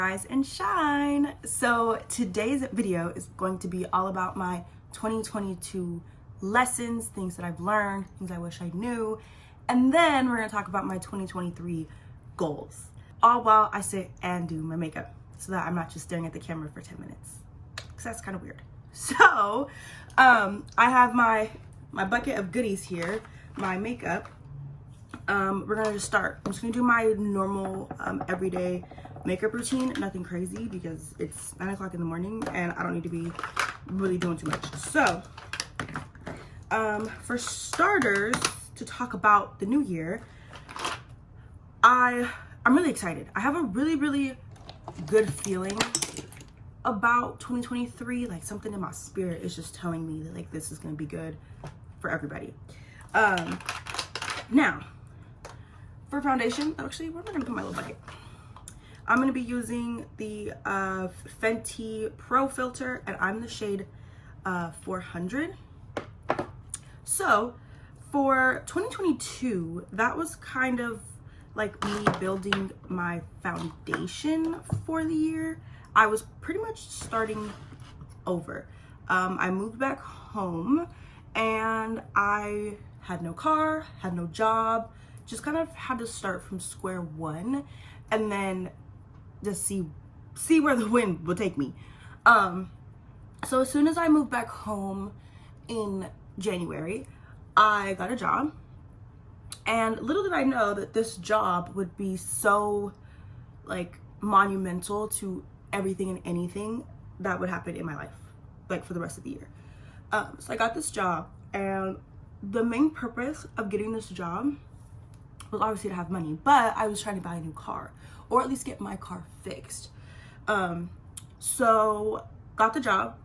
Rise and shine. So today's video is going to be all about my 2022 lessons, things that I've learned, things I wish I knew, and then we're going to talk about my 2023 goals, all while I sit and do my makeup so that I'm not just staring at the camera for 10 minutes because that's kind of weird. So I have my bucket of goodies here, my makeup. We're gonna just start. I'm just gonna do my normal everyday makeup routine, nothing crazy because it's 9 o'clock in the morning and I don't need to be really doing too much. So for starters, to talk about the new year, I'm really excited. I have a really good feeling about 2023. Like, something in my spirit is just telling me that, like, this is gonna be good for everybody. Now for foundation, actually, where am I gonna put my little bucket? I'm gonna be using the Fenty Pro filter, and I'm the shade 400. So for 2022, that was kind of like me building my foundation for the year. I was pretty much starting over. I moved back home and I had no car, had no job, just kind of had to start from square one and then just see where the wind will take me. So as soon as I moved back home in January, I got a job, and little did I know that this job would be so, like, monumental to everything and anything that would happen in my life, like, for the rest of the year. So I got this job, and the main purpose of getting this job was obviously to have money, but I was trying to buy a new car, or at least get my car fixed. So got the job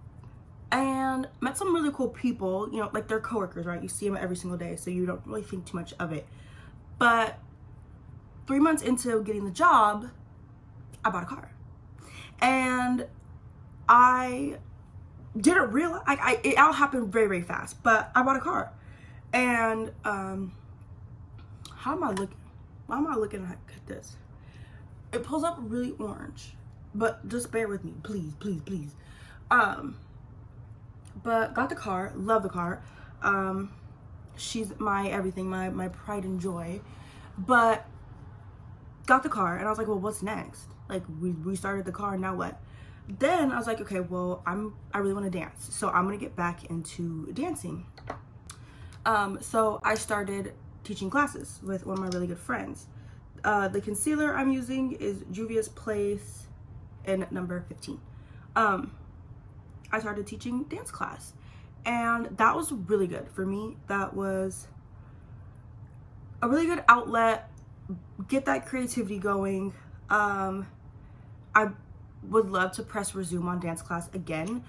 and met some really cool people, you know, like they're coworkers, right? You see them every single day, so you don't really think too much of it. But 3 months into getting the job, I bought a car. And I didn't realize, it all happened very fast, but I bought a car. And how am I looking? Why am I looking at this? It pulls up really orange, but just bear with me, please. But got the car, love the car. She's my everything, my pride and joy. But got the car, and I was like, well, what's next? Like, we restarted the car, now what? Then I was like, okay, well, I really want to dance, so I'm gonna get back into dancing. So I started teaching classes with one of my really good friends. The concealer I'm using is Juvia's Place in number 15. I started teaching dance class, and that was really good for me. That was a really good outlet, get that creativity going. I would love to press resume on dance class again,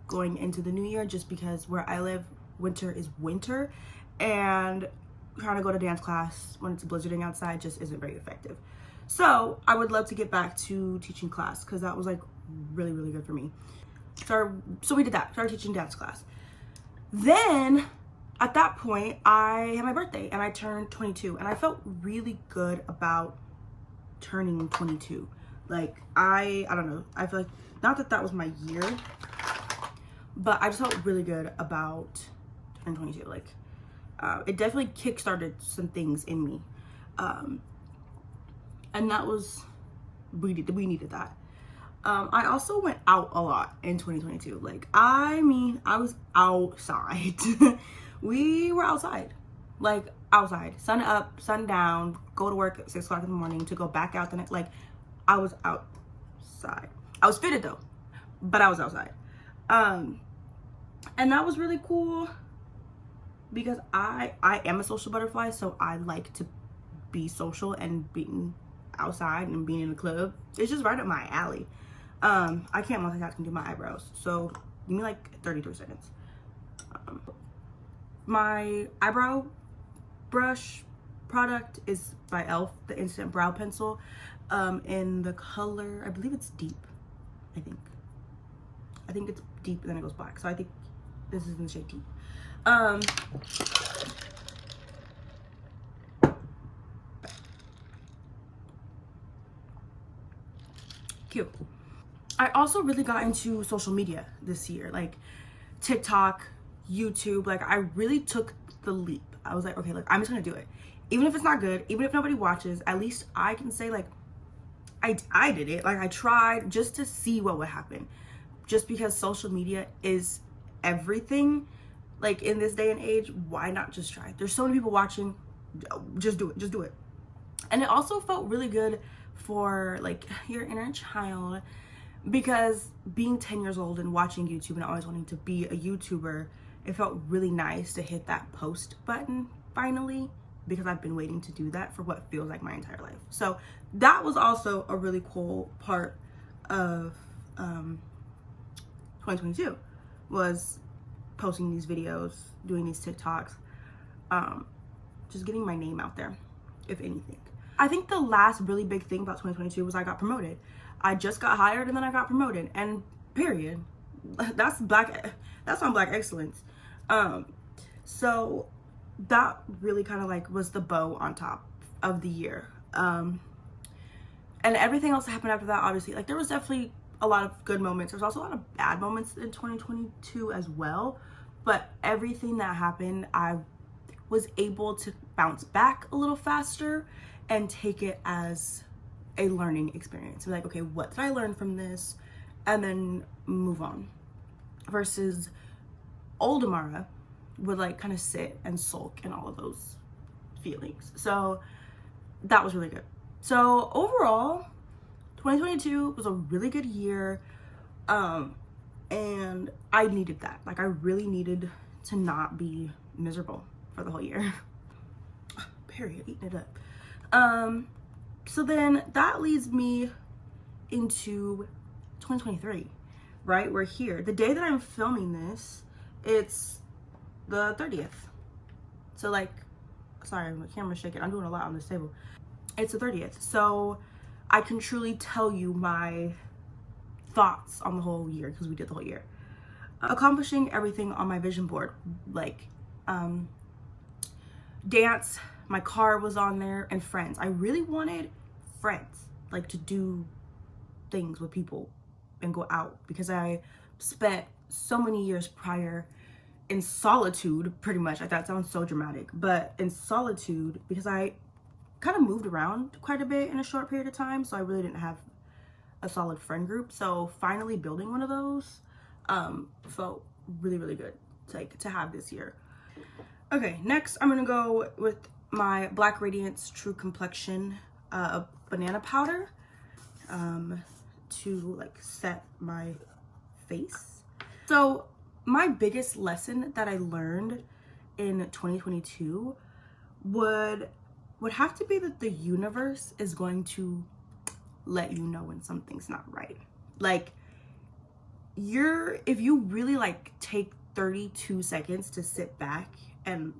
going into the new year, just because where I live, winter is winter, and trying to go to dance class when it's blizzarding outside just isn't very effective. So I would love to get back to teaching class, because that was, like, really good for me. So we did that, started teaching dance class. Then at that point, I had my birthday and I turned 22, and I felt really good about turning 22. Like, I don't know, I feel like, not that that was my year, but I just felt really good about turning 22. Like, it definitely kickstarted some things in me, and that was, we needed that. I also went out a lot in 2022. Like, I mean, I was outside. We were outside, like, outside, sun up, sun down, go to work at 6 o'clock in the morning to go back out the next. Like, I was outside. I was fitted though, but I was outside. And that was really cool, because I am a social butterfly, so I like to be social, and being outside and being in the club, it's just right up my alley. I can't multitask and do my eyebrows, so give me like 33 seconds. My eyebrow brush product is by e.l.f., the Instant Brow Pencil, in the color, I believe it's deep. I think it's deep and then it goes black, so I think this is in the shade deep. Cute. I also really got into social media this year, like TikTok, YouTube. Like I really took the leap. I was like, okay, look, I'm just gonna do it. Even if it's not good, even if nobody watches, at least I can say like, I did it. Like I tried just to see what would happen. Just because social media is everything, like in this day and age, why not just try? There's so many people watching, just do it, just do it. And it also felt really good for like your inner child, because being 10 years old and watching YouTube and always wanting to be a YouTuber, it felt really nice to hit that post button finally, because I've been waiting to do that for what feels like my entire life. So that was also a really cool part of 2022, was posting these videos, doing these TikToks, just getting my name out there, if anything. I think the last really big thing about 2022 was I got promoted. I just got hired and then I got promoted, and period. That's on Black excellence. So that really kind of like was the bow on top of the year. And everything else that happened after that, obviously, like there was definitely a lot of good moments. There's also a lot of bad moments in 2022 as well. But everything that happened, I was able to bounce back a little faster and take it as a learning experience. Be like, okay, what did I learn from this? And then move on. Versus old Amara would like kind of sit and sulk in all of those feelings. So that was really good. So overall, 2022 was a really good year. And I needed that. Like I really needed to not be miserable for the whole year. Period, eating it up. So then that leads me into 2023, right? We're here. The day that I'm filming this, it's the 30th. So like, sorry, my camera's shaking. I'm doing a lot on this table. It's the 30th. So I can truly tell you my thoughts on the whole year, because we did the whole year. Accomplishing everything on my vision board, like dance, my car was on there, and friends. I really wanted friends, like to do things with people and go out, because I spent so many years prior in solitude, pretty much. Like that sounds so dramatic, but in solitude, because I kind of moved around quite a bit in a short period of time, so I really didn't have a solid friend group. So finally building one of those felt really, really good to have this year. Okay, next I'm gonna go with my Black Radiance True Complexion banana powder to like set my face. So my biggest lesson that I learned in 2022 would have to be that the universe is going to let you know when something's not right. Like if you really like take 32 seconds to sit back and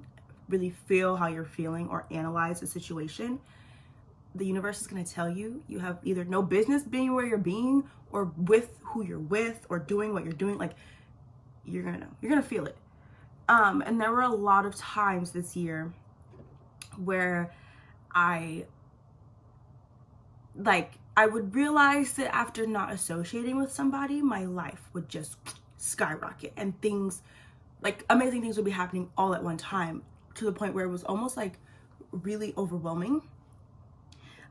really feel how you're feeling or analyze the situation, the universe is going to tell you you have either no business being where you're being, or with who you're with, or doing what you're doing. Like you're gonna know, you're gonna feel it. And there were a lot of times this year where I would realize that after not associating with somebody, my life would just skyrocket, and things like amazing things would be happening all at one time, to the point where it was almost like really overwhelming.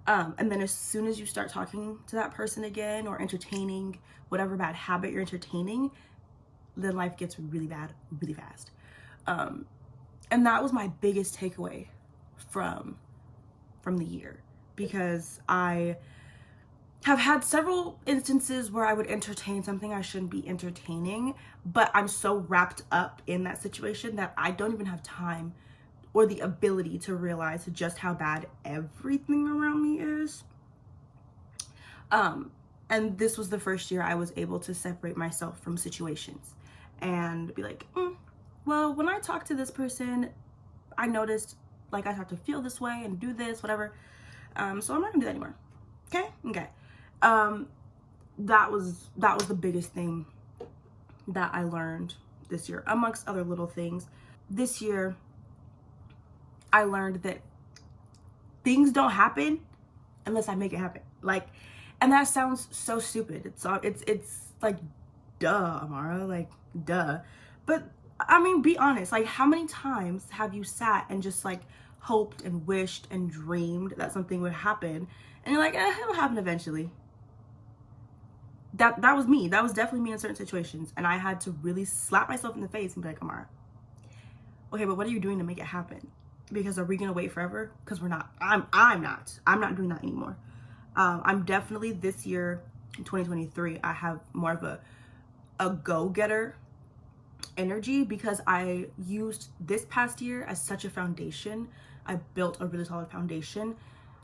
And then as soon as you start talking to that person again, or entertaining whatever bad habit you're entertaining, then life gets really bad really fast. And that was my biggest takeaway from the year, because I have had several instances where I would entertain something I shouldn't be entertaining, but I'm so wrapped up in that situation that I don't even have time or the ability to realize just how bad everything around me is. And this was the first year I was able to separate myself from situations and be like, well, when I talk to this person, I noticed like I have to feel this way and do this, whatever. So I'm not gonna do that anymore. Okay. That was the biggest thing that I learned this year, amongst other little things. This year, I learned that things don't happen unless I make it happen. And And that sounds so stupid. It's like, duh, Amara, like, duh. But I mean, be honest, like, how many times have you sat and just like hoped and wished and dreamed that something would happen, and you're like, it'll happen eventually? That was me. That was definitely me in certain situations, and I had to really slap myself in the face and be like, Amara, okay, but what are you doing to make it happen? Because are we gonna wait forever? Because we're not. I'm not doing that anymore. I'm definitely, this year in 2023, I have more of a go-getter energy, because I used this past year as such a foundation. I built a really solid foundation.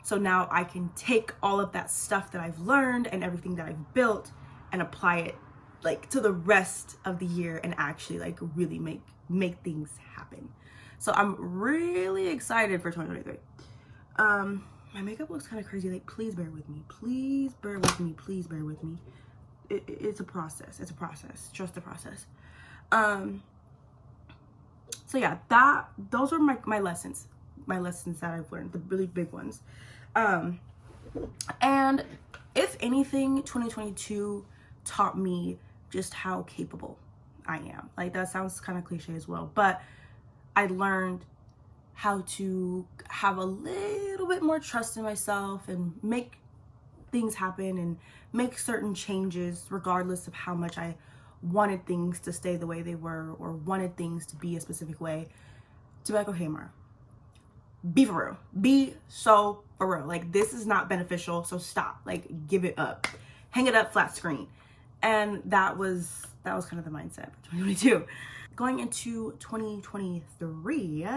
So now I can take all of that stuff that I've learned and everything that I've built and apply it like to the rest of the year and actually like really make things happen. So I'm really excited for 2023. My makeup looks kind of crazy. Like, please bear with me. Please bear with me. Please bear with me. It's a process. It's a process. Trust the process. So yeah, those are my lessons. My lessons that I've learned, the really big ones. And if anything, 2022 taught me just how capable I am. Like, that sounds kind of cliche as well, but I learned how to have a little bit more trust in myself and make things happen and make certain changes regardless of how much I wanted things to stay the way they were or wanted things to be a specific way. To be like, okay, Mar, be for real. Be so for real. Like, this is not beneficial, so stop. Like, give it up. Hang it up flat screen. And that was kind of the mindset for 2022. Going into 2023,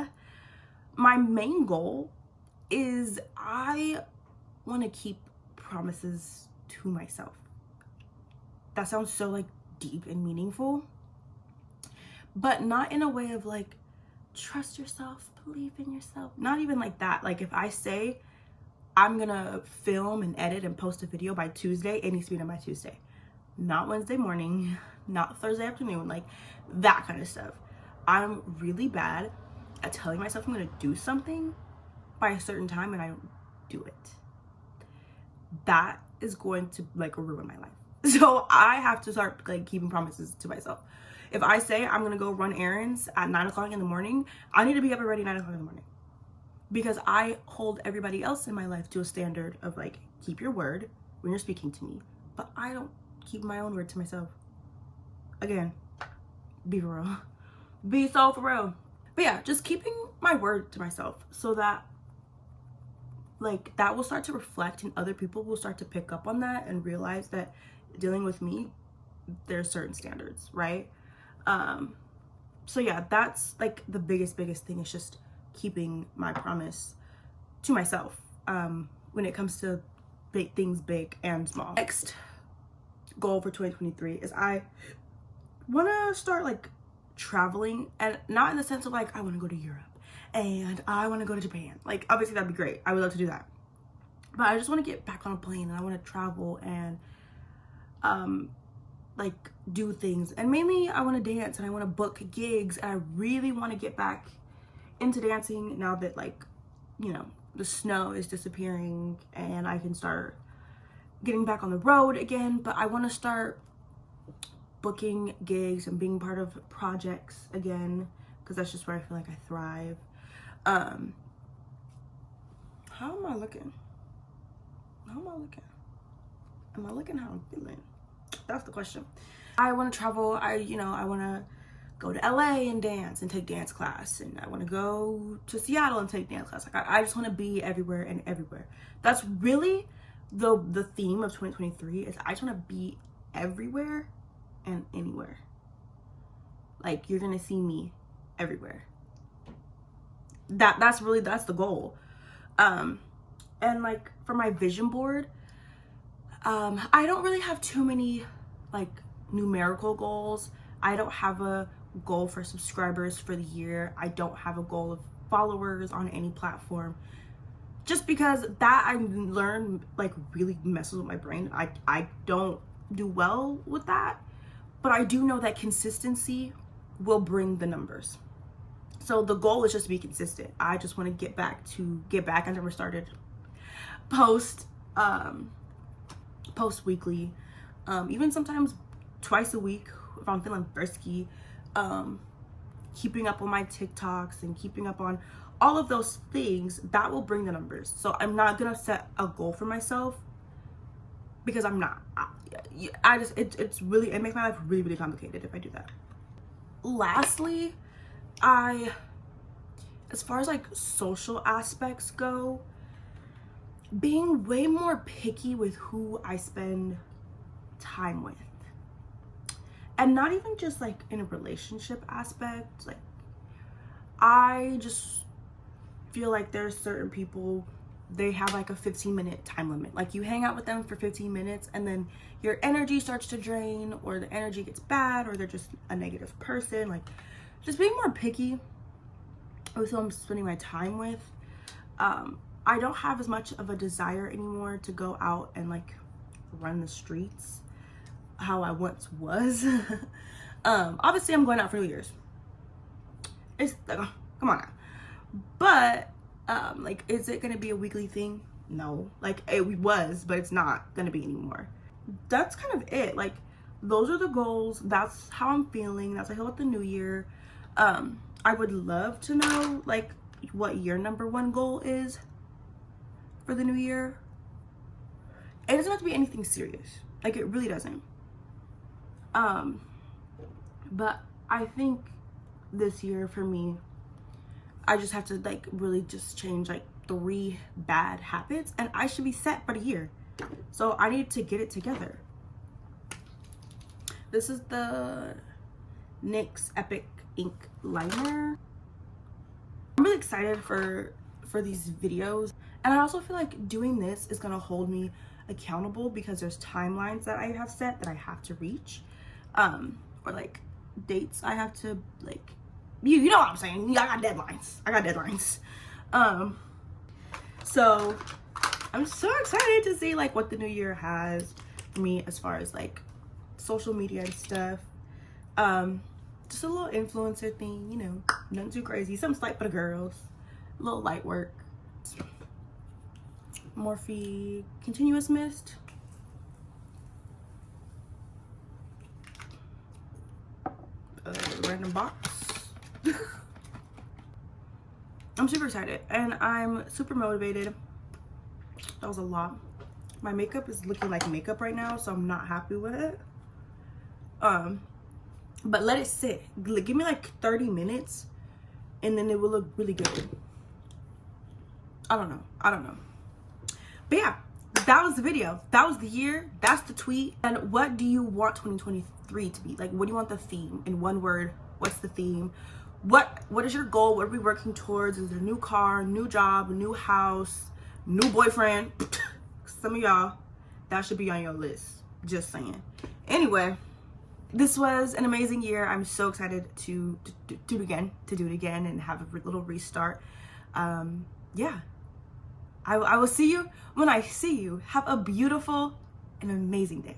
my main goal is I want to keep promises to myself. That sounds so like deep and meaningful, but not in a way of like, trust yourself, believe in yourself. Not even like that. Like, if I say I'm gonna film and edit and post a video by Tuesday, it needs to be done by Tuesday. Not Wednesday morning, not Thursday afternoon, like that kind of stuff. I'm really bad at telling myself I'm gonna do something by a certain time and I don't do it. That is going to like ruin my life. So I have to start like keeping promises to myself. If I say I'm gonna go run errands at 9 o'clock in the morning, I need to be up and ready 9 o'clock in the morning, because I hold everybody else in my life to a standard of like, keep your word when you're speaking to me, but I don't keep my own word to myself. Again, be for real. Be so for real. But yeah, just keeping my word to myself so that like that will start to reflect and other people will start to pick up on that and realize that dealing with me, there's certain standards, right? So yeah, that's like the biggest thing, is just keeping my promise to myself when it comes to big things, big and small. Next goal for 2023 is I want to start like traveling, and not in the sense of like I want to go to Europe and I want to go to Japan. Like, obviously that'd be great. I would love to do that. But I just want to get back on a plane and I want to travel and like do things. And mainly I want to dance and I want to book gigs, and I really want to get back into dancing now that, like, you know, the snow is disappearing and I can start getting back on the road again. But I want to start booking gigs and being part of projects again, because that's just where I feel like I thrive. How am I looking? Am I looking how I'm feeling? That's the question. I want to travel. I want to go to LA and dance and take dance class, and I want to go to Seattle and take dance class. Like, I just want to be everywhere and everywhere. That's really the theme of 2023, is I just want to be everywhere and anywhere. Like, you're gonna see me everywhere. That's the goal. And like for my vision board, I don't really have too many like numerical goals. I don't have a goal for subscribers for the year. I don't have a goal of followers on any platform, just because that I learned like really messes with my brain. I don't do well with that, but I do know that consistency will bring the numbers. So the goal is just to be consistent. I just want to get back. I never started post post weekly, even sometimes twice a week if I'm feeling frisky. Keeping up on my TikToks and keeping up on all of those things, that will bring the numbers. So I'm not gonna set a goal for myself, because I'm not. I just, it's really, it makes my life really, really complicated if I do that. Lastly, as far as like social aspects go, being way more picky with who I spend time with. And not even just like in a relationship aspect. Like, I just feel like there's certain people, they have like a 15-minute time limit. Like, you hang out with them for 15 minutes and then your energy starts to drain, or the energy gets bad, or they're just a negative person. Like, just being more picky with who I'm spending my time with. I don't have as much of a desire anymore to go out and like run the streets how I once was. Obviously I'm going out for New Year's. It's like, oh, come on now. But like, is it gonna be a weekly thing? No. Like, it was, but it's not gonna be anymore. That's kind of it. Like, those are the goals. That's how I'm feeling. That's how I feel about the new year. I would love to know like what your number one goal is for the new year. It doesn't have to be anything serious. Like, it really doesn't. But I think this year for me, I just have to like really just change like 3 bad habits, and I should be set for the year. So I need to get it together. This is the NYX Epic Ink Liner. I'm really excited for these videos, and I also feel like doing this is gonna hold me accountable, because there's timelines that I have set that I have to reach, or like dates I have to like, you know what I'm saying. I got deadlines. So I'm so excited to see like what the new year has for me as far as like social media and stuff. Just a little influencer thing, you know, nothing too crazy, something slight for the girls, a little light work. Morphe Continuous Mist. Random box. I'm super excited and I'm super motivated. That was a lot. My makeup is looking like makeup right now, so I'm not happy with it. But let it sit. Give me like 30 minutes and then it will look really good. I don't know. But yeah, that was the video. That was the year. That's the tweet. And what do you want 2023 to be? Like, what do you want the theme? In one word, what's the theme? What is your goal? What are we working towards? Is it a new car, new job, new house, new boyfriend? Some of y'all, that should be on your list. Just saying. Anyway, this was an amazing year. I'm so excited to do it again and have a little restart. Yeah. I will see you when I see you. Have a beautiful and amazing day.